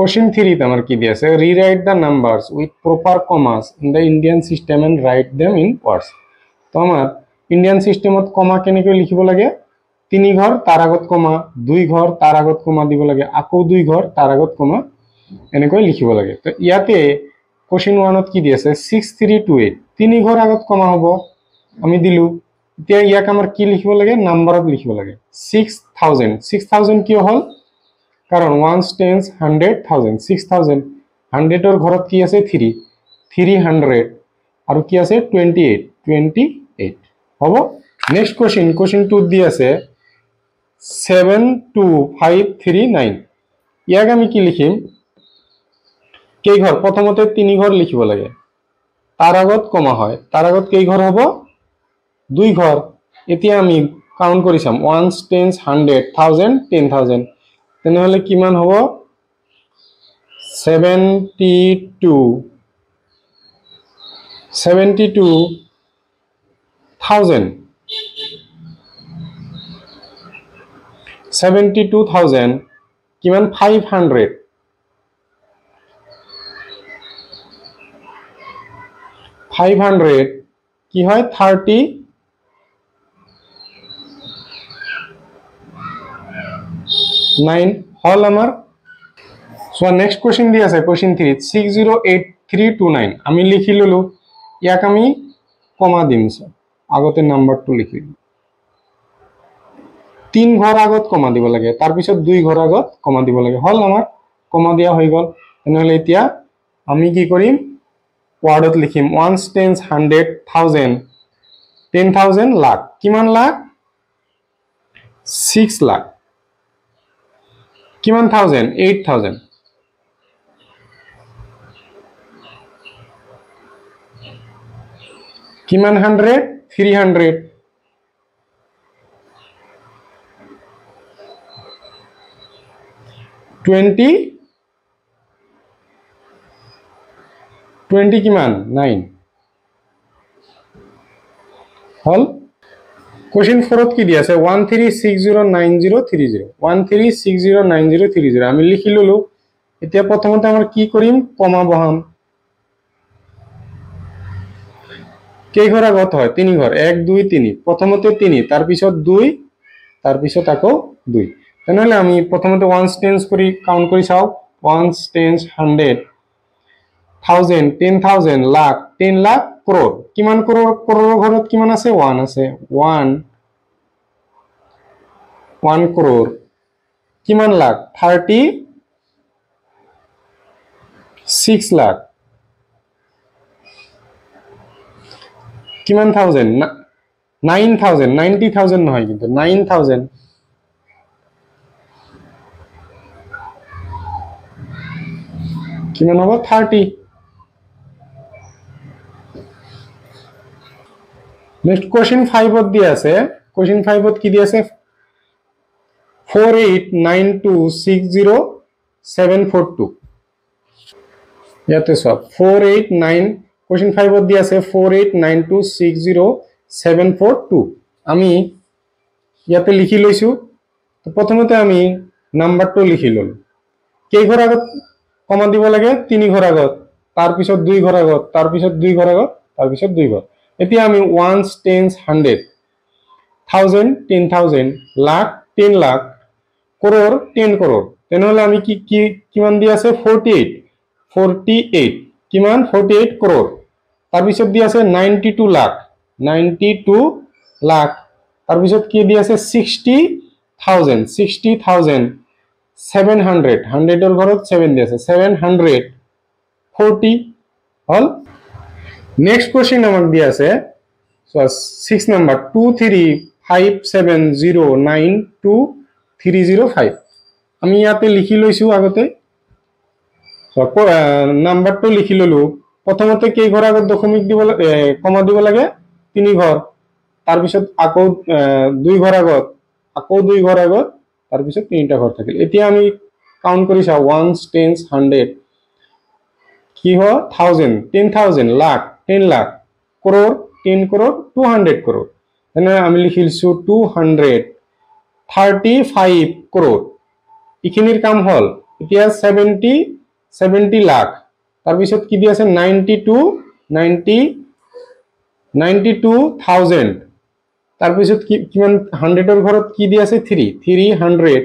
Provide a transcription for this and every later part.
Question 3 তে আমার কি দিয়েছে rewrite the numbers with proper commas in the Indian system and write them in words তো আমার ইন্ডিয়ান সিস্টেমত কমা কেনেকৈ লিখিব লাগে 3 ঘর তার আগত কমা 2 ঘর তার আগত কমা দিব লাগে আকো 2 ঘর তার আগত কমা এনেকৈ লিখিব লাগে তো ইয়াতে কোশ্চেন 1ত কি দিয়েছে 6328 3 ঘর আগত কমা হবে আমি দিলু এতিয়া ইয়াক আমার কি লিখিব লাগে নাম্বারত লিখিব লাগে 6000 কি হল কারণ 1 10 100,000 6000 100 এর ঘরত কি আছে 3 300 আর কি আছে 28 হবো নেক্সট কোশ্চেন 2 দি আছে 72539 ইয়াক আমি কি লিখিম কেই ঘর প্রথমতে 3 ঘর লিখিব লাগে তার আগত কমা হয় তার আগত কেই ঘর হবো 2 ঘর এতিয়া আমি কাউন্ট করিছাম 1 10 100,000 10,000 তেনে হলে কিমান হবো 72,000 কিমান 500 কি হয় 39 হল আমার সো নেক্সট কোশ্চেন দি আছে কোশ্চেন 3 608329 আমি লিখি ললো ইয়াক আমি কমা দিম আগতে নাম্বার 2 লিখি 3 ঘর আগত কমা দিব লাগে তার পিছত 2 ঘর আগত কমা দিব লাগে হল আমার কমা দিয়া হৈ গল এনেহলে এতিয়া আমি কি করিম ওয়ার্ডত লিখিম 1 10 100,000 10,000 লাখ কিমান লাখ 6 লাখ কিমান 1000 8000 কিমান 100 300 20 কিমান 9 হল কোশ্চেন 4ত কি দি আছে 13609030 13609030 আমি লিখি ললো এতিয়া প্রথমতে আমরা কি করিম কমা বহাম কেই ঘর আগত হয় 3 ঘর 1 2 3 প্রথমতে 3 তার পিছত 2 তার পিছত আকো 2 তাহলে আমি প্রথমতে 1 10 করি কাউন্ট করি চাও 1 10 100,000 10,000 লাখ 10 লাখ crore কিমান crore crore ঘরত কিমান আছে 1 আছে 1 crore কিমান লাখ 36 লাখ কিমান 1000 9000 90,000 নহয় কিন্তু 9000 কিমান হবে 30 নেক্সট কোশ্চেন 5ত দি আছে কোশ্চেন 5ত কি দি আছে 489260742 ইয়াতে সব 489 কোশ্চেন 5ত দি আছে 489260742 আমি ইয়াতে লিখি লইছো তো প্রথমতে আমি নাম্বার 2 লিখি লল কেই ঘর আগত কমা দিব লাগে 3 ঘর আগত তার পিছত 2 ঘর আগত তার পিছত 2 ঘর আগত তার পিছত 2 ঘর এতিয়া আমি 1 10 100,000 10,000 লাখ 10 লাখ crore 10 crore তেনহলে আমি কি কিমান দি আছে 48 কিমান 48 crore তার পিছত দি আছে 92 লাখ তার পিছত কি দি আছে 60,000 700 100 এর ঘরত 7 দি আছে 740 হল নেক্সট কোশ্চেন আমাক দি আছে 6 নাম্বার 2357092305 আমি ইয়াতে লিখি লইছো আগতে নাম্বার 2 লিখি ললো প্রথমতে কেই ঘর আগত দশমিক দিব কমা দিব লাগে 3 ঘর তার পিছত আকো 2 ঘর আগত আকো 2 ঘর আগত তার পিছত 3টা ঘর থাকে এতিয়া আমি কাউন্ট করি চাও 1 10 100 কি হয় 1000 10,000 lakh 10 lakh crore 10 crore 200 crore এনে আমি লিখিলছো 235 crore ইখিনির কাম হল এতিয়া 70 লাখ তাৰপিছত কি দি আছে 92,000 তাৰপিছত কিমান 100 ৰ ঘৰত কি দি আছে 300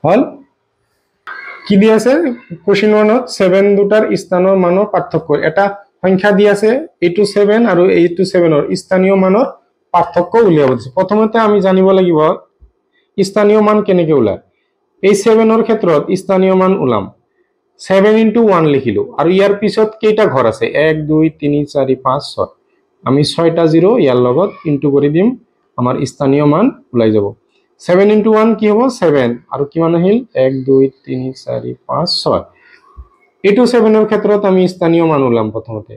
হল কি দি আছে কোশ্চেন 1ত 7 দুটাৰ স্থানৰ মানৰ পাৰ্থক্য এটা সংখ্যা দি আছে এইটো 7 আৰু এইটো 7 ৰ স্থানীয় মানৰ পাৰ্থক্য উলিয়াব দিছে প্ৰথমতে আমি জানিব লাগিব স্থানীয় মান কেনেকৈ উলায় এই 7 ৰ ক্ষেত্ৰত স্থানীয় মান উলাম 7 * 1 লিখিলো আৰু ইয়াৰ পিছত কেইটা ঘৰ আছে 1 2 3 4 5 6 আমি 6টা 0 ইয়াৰ লগত ইনটু কৰি দিম আমাৰ স্থানীয় মান উলাই যাব 7 * 1 কি হ'ব 7 আৰু কিমান আহিল 1 2 3 4 5 6 এইটো 7 ৰ ক্ষেত্ৰত আমি স্থানীয় মান উলাম প্ৰথমতে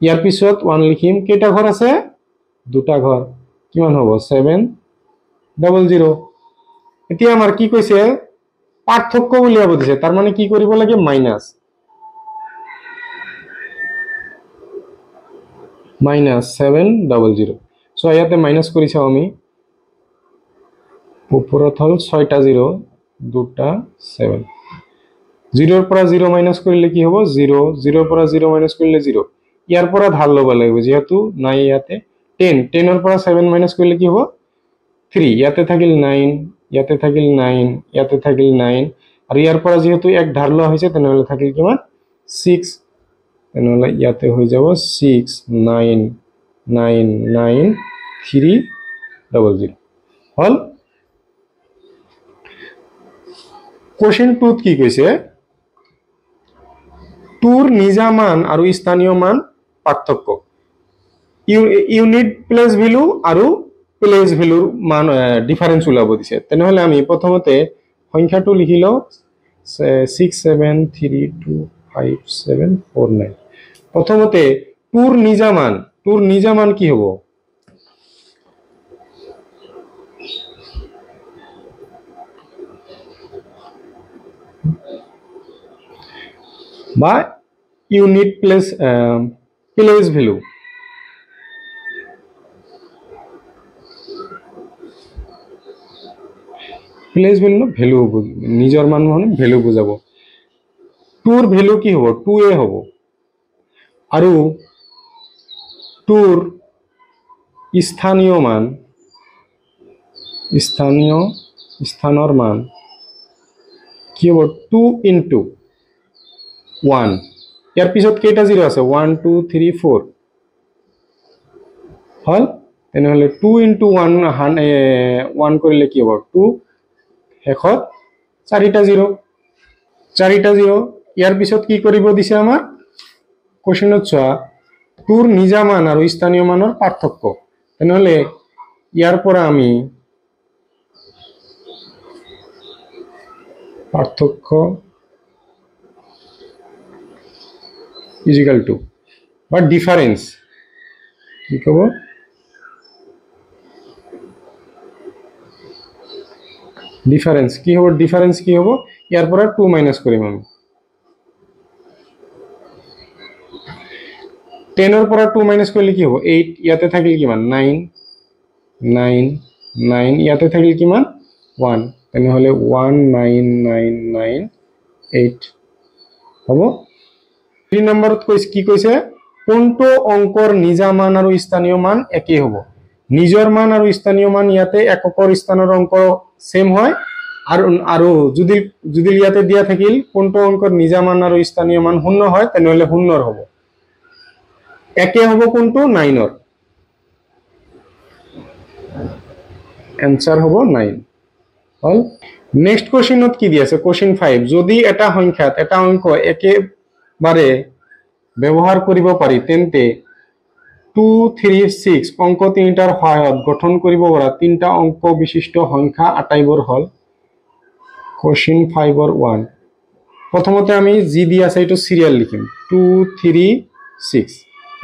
ইয়াৰ পিছত 1 লিখিম কেইটা ঘৰ আছে দুটা ঘৰ কিমান হ'ব 700 এতিয়া আমাৰ কি কৈছে পাৰ্থক্য উলিয়াব দিছে তাৰ মানে কি কৰিব লাগে মাইনাস 700 সো ইয়াতে মাইনাস কৰি চাও আমি ওপৰত হল 6টা 0 দুটা 7 0 ৰ পৰা 0 মাইনাস কৰিলে কি হ'ব 0 0 ৰ পৰা 0 মাইনাস কৰিলে 0 ইয়াৰ পৰা ধাৰ লব লাগিব যেহেতু নাই ইয়াতে 10 ৰ পৰা 7 মাইনাস কৰিলে কি হ'ব 3 ইয়াতে থাকিল 9 ইয়াতে থাকিল 9 ইয়াতে থাকিল 9 আৰু ইয়াৰ পৰা যেহেতু এক ধাৰ লোৱা হৈছে তেনেহলে থাকিল কিমান 6 তেনেহলে ইয়াতে হৈ যাব 6999300 হল কোশ্চেন 2 কি কৈছে টুৰ নিজা মান আৰু স্থানীয় মান পাৰ্থক্য ইউনিট প্লেস ভ্যালু আৰু প্লেস ভ্যালুৰ মান ডিফাৰেন্স উলাব দিছে তেনেহলে আমি প্ৰথমতে সংখ্যাটো লিখিলো 67325749 প্ৰথমতে টুৰ নিজা মান কি হ'ব বা unit place value place value value হ'ব নিজৰ মান মানে ভ্যালু বুজাব টুৰ ভ্যালু কি হ'ব 2a হ'ব আৰু টুৰ স্থানৰ মান কি হ'ব 2 * 1 ইয়াৰ পিছত কেইটা 0 আছে 1 2 3 4 হল তেনেহলে 2 * 1 কৰিলে কি হ'ব 2 শেষত 4টা 0 ইয়াৰ পিছত কি কৰিব দিছে আমাৰ কোশ্চেনত চোৱা টুৰ নিজা মান আৰু স্থানীয় মানৰ পাৰ্থক্য তেনেহলে ইয়াৰ পৰা আমি পাৰ্থক্য ইজিক্যাল টু বা ডিফাৰেন্স কি কব ডিফাৰেন্স কি হ'ব ইয়াৰ পৰা 2 মাইনাস কৰিম আমি 10 ৰ পৰা 2 মাইনাস কৰিলে কি হ'ব 8 ইয়াতে থাকিল কিমান 9 ইয়াতে থাকিল কিমান 1 তেনেহলে 19998 হ'ব 3 নম্বৰত কি কৈছে কোনটো অংকৰ নিজা মান আৰু স্থানীয় মান একেই হ'ব নিজৰ মান আৰু স্থানীয় মান ইয়াতে এককৰ স্থানৰ অংক সেম হয় আৰু যদি ইয়াতে দিয়া থাকিল কোনটো অংকৰ নিজা মান আৰু স্থানীয় মান শূন্য হয় তেনেহলে শূন্যৰ হ'ব একে হ'ব কোনটো 9 ৰ आंसर হ'ব 9 হল নেক্সট কোশ্চেনত কি দি আছে কোশ্চেন 5 যদি এটা সংখ্যাত এটা অংক একেবাৰে ব্যৱহাৰ কৰিব পাৰি তেন্তে 2 3 6 অংক তিনিটাৰ সহায়ত গঠন কৰিব পৰা তিনটা অংক বিশিষ্ট সংখ্যা আটাইবোৰ হল কোশ্চেন 5 ৰ 1 প্ৰথমতে আমি জি দি আছে এটো সিৰিয়াল লিখিম 2 3 6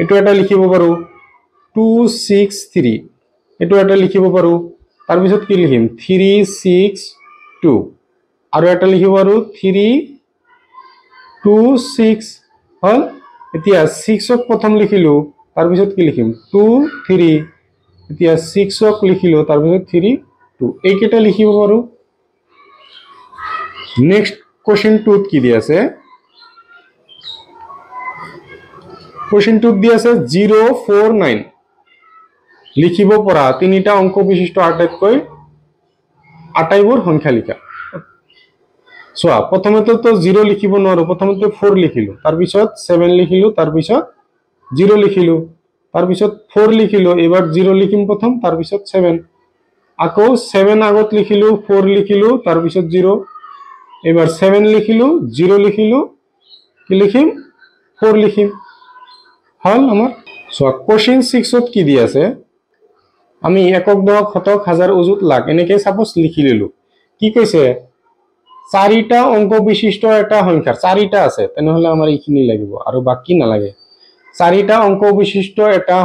এটো এটা লিখিব পাৰো 2 6 3 এটো এটা লিখিব পাৰো তাৰ পিছত কি লিখিম 3 6 2 আৰু এটা লিখিব পাৰো 3 2 6 হল এতিয়া 6 ক প্ৰথম লিখিলো তাৰ পিছত কি লিখিম 2 3 এতিয়া 6 ক লিখিলো তাৰ পিছত 3 2 এইকেটা লিখিব পাৰো নেক্সট কোশ্চেন 2 কি দি আছে কোশ্চেন 2 দি আছে 049 লিখিব পৰা তিনিটা অংক বিশিষ্ট আটাইতকৈ আটাইবোৰ সংখ্যা লিখা সোয়া প্ৰথমে তো 0 লিখিব নোৱাৰো প্ৰথমে 4 লিখিলো তাৰ পিছত 7 লিখিলো তাৰ পিছত 0 লিখিলো তাৰ পিছত 4 লিখিলো এবাৰ 0 লিখিম প্ৰথম তাৰ পিছত 7 আকৌ 7 আগত লিখিলো 4 লিখিলো তাৰ পিছত 0 এবাৰ 7 লিখিলো 0 লিখিলো কি লিখিম 4 লিখিম হল আমাৰ সোয়া কোশ্চেন 6 ত কি দি আছে আমি একক দশক শতক হাজাৰ অযুত লাখ এনেকৈ সাপোজ লিখি লিলো কি কৈছে চাৰিটা অংক বিশিষ্ট এটা সংখ্যা চাৰিটা আছে তেনেহলে আমাৰ এইখিনি লাগিব আৰু বাকি নালাগে চাৰিটা অংক বিশিষ্ট এটা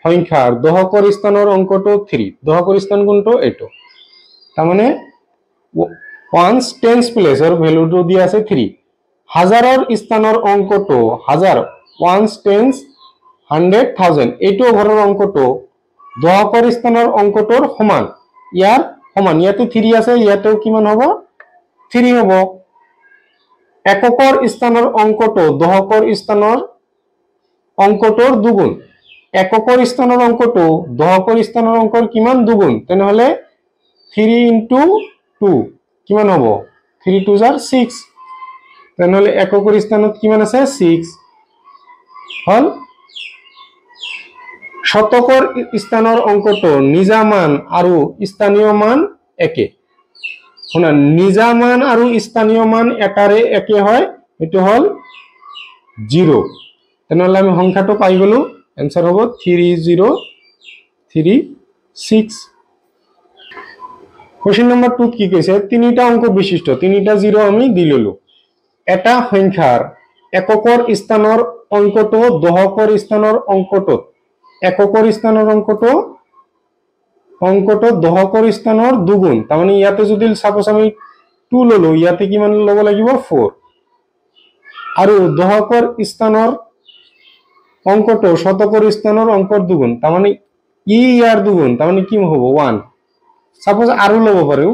সংখ্যাৰ দশকৰ স্থানৰ অংকটো 3 দশকৰ স্থান কোনটো এইটো তাৰ মানে ওয়ান্স টেন্স প্লেসৰ ভ্যালুটো দি আছে 3 হাজাৰৰ স্থানৰ অংকটো হাজাৰ ওয়ান্স টেন্স 100,000 এইটো ঘৰৰ অংকটো দশকৰ স্থানৰ অংকটোৰ সমান ইয়াৰ সমান ইয়াতে 3 আছে ইয়াতেও কিমান হ'ব 3 হ'ব এককৰ স্থানৰ অংকটো দশকৰ স্থানৰ অংকটোৰ দুগুণ এককৰ স্থানৰ অংকটো দশকৰ স্থানৰ অংকৰ কিমান দুগুণ তেনেহলে 3 into 2 কিমান হ'ব 3 2 jar 6 তেনেহলে এককৰ স্থানত কিমান আছে 6 হল শতকৰ স্থানৰ অংকটো নিজা মান আৰু স্থানীয় মান একে শুনা নিজা মান আৰু স্থানীয় মান এটাৰে একে হয় এটো হল 0 তেনেহলে আমি সংখ্যাটো পাই গলো आंसर হ'ব 3036 কোশ্চেন নম্বৰ 2 কি কৈছে তিনিটা অংক বিশিষ্ট তিনিটা 0 আমি দি ললো এটা সংখ্যাৰ এককৰ স্থানৰ অংকটো দশকৰ স্থানৰ অংকটো এককৰ স্থানৰ অংকটো দশকৰ স্থানৰ দুগুণ তাৰ মানে ইয়াতে যদি সাপোজ আমি 2 ললো ইয়াতে কিমান লব লাগিব 4 আৰু দশকৰ স্থানৰ অংকটো শতকৰ স্থানৰ অংকৰ দুগুণ তাৰ মানে ইয়াৰ দুগুণ তাৰ মানে কি হ'ব 1 সাপোজ আৰু লব পাৰো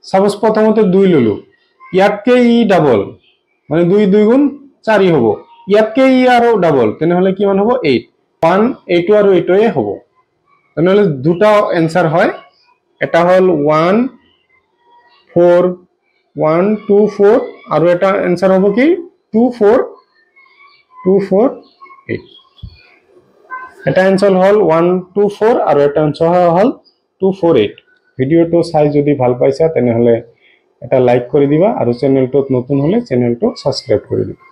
সাপোজ প্ৰথমতে 2 ললো ইয়াতকে ডাবল মানে 2 2 গুণ 4 হ'ব ইয়াতকে আৰু ডাবল তেনেহলে কিমান হ'ব 8 1 এইটো আৰু এইটোৱে হ'ব তেনেহলে দুটা आंसर হয় এটা হল 1 4 1 2 4 আৰু এটা आंसर হ'ব কি 2 4 2 4 8 এটা आंसर হল 1 2 4 আৰু এটা आंसर হল 2 4 8 ভিডিওটো চাই যদি ভাল পাইছা তেনেহলে এটা লাইক কৰি দিবা আৰু চেনেলটোত নতুন হলে চেনেলটো সাবস্ক্ৰাইব কৰি দিবা